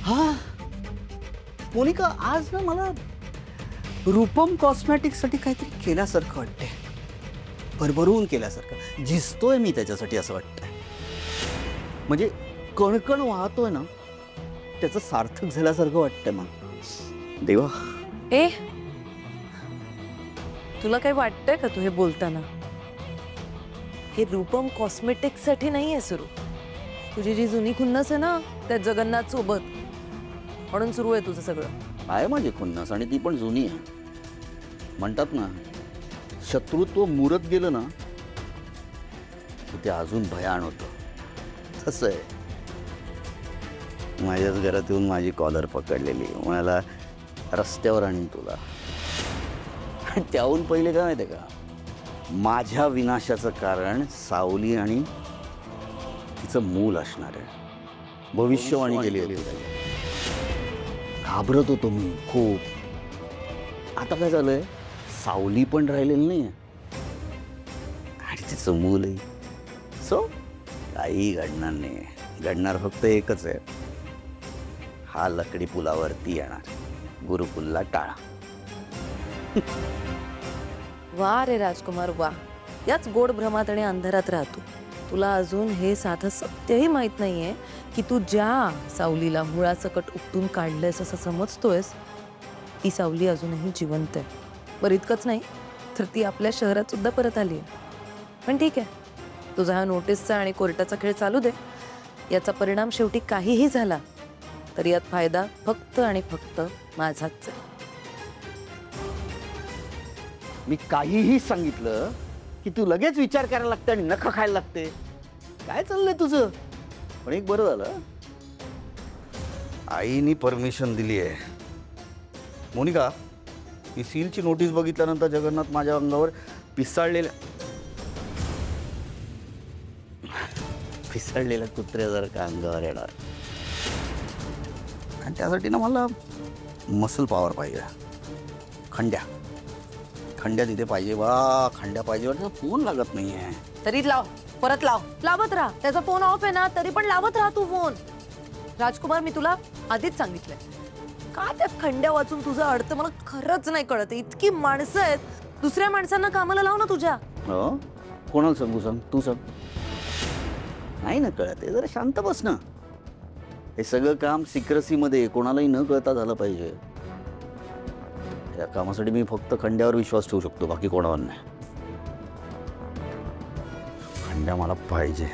हा मोनिका, आज ना मला रूपम कॉस्मॅटिक्ससाठी काहीतरी केल्यासारखं वाटतंय. भरभरून केल्यासारखं झिजतोय मी त्याच्यासाठी असं वाटतंय. म्हणजे कणकण वाहतोय ना, त्याचं सार्थक झाल्यासारखं वाटतंय मला. देवा, ए तुला काही वाटतंय का तू हे बोलताना? हे रूपम कॉस्मेटिक्स साठी नाहीये सुरू. तुझी जी जुनी खुन्नस आहे ना त्या जगन्नाथ सोबत, म्हणून सुरू आहे तुझं सगळं. आहे माझी खुन्नस आणि ती पण जुनी आहे. म्हणतात ना, शत्रुत्व मुरत गेलं ना की ते अजून भयान होतं. तसं आहे. माझ्याच घरात येऊन माझी कॉलर पकडलेली, म्हणाला रस्त्यावर आणीन तुला. त्याहून पहिले काय माहिती आहे का, माझ्या विनाशाचं कारण सावली आणि तिचं मूल असणार आहे. भविष्यवाणी केली होती त्याने. घाबरत होतो मी खूप. आता काय झालंय, सावली पण राहिलेली नाही आणि तिचं मूलही. सो काही घडणार नाही. घडणार फक्त एकच आहे, हा लकडी पुलावरती येणार, गुरुकुलला टाळा. वा रे राजकुमार वा. याच गोड भ्रमात आणि अंधारात राहतो. तुला अजून हे साधं सत्यही माहित नाहीये की तू ज्या सावलीला मुळासकट उपटून काढलंयस असं समजतोयस, ती सावली अजूनही जिवंत आहे. बरं इतकंच नाही तर ती आपल्या शहरात सुद्धा परत आली आहे. पण ठीक आहे, तुझा हा नोटीसचा आणि कोर्टाचा खेळ चालू दे. याचा परिणाम शेवटी काहीही झाला तर यात फायदा फक्त आणि फक्त माझाच आहे. मी काहीही सांगितलं की तू लगेच विचार करायला लागते आणि नखं खायला लागते. काय चाललंय तुझं? पण एक बरं झालं, आईनी परमिशन दिली आहे. मोनिका, ही सीलची नोटीस बघितल्यानंतर जगन्नाथ माझ्या अंगावर पिसाळलेल्या कुत्र्यासारखं अंगावर येणार. आणि त्यासाठी ना मला मसल पॉवर पाहिजे. खंड्या तिथे पाहिजे बा. खंड्या पाहिजे. फोन लागत नाहीये. तरी लाव, परत लाव, लावत राहा. त्याचा फोन ऑफ आहे ना तरी पण लावत राहा तू फोन. राजकुमार, मी तुला आधीच सांगितलंय, का त्या खंड्या वाचून तुझं अडतं मला खरंच नाही कळत. इतकी माणसं आहेत, दुसऱ्या माणसांना कामाला लाव ना तुझ्या. हो, कोणाला सांगू? सांग, तू सांग. नाही ना कळत, जरा शांत बस ना. हे सगळं काम सिक्रेसीमध्ये कोणालाही न कळता झालं पाहिजे. त्या कामासाठी मी फक्त खंड्यावर विश्वास ठेवू शकतो, बाकी कोणावर नाही. खंड्या मला पाहिजे.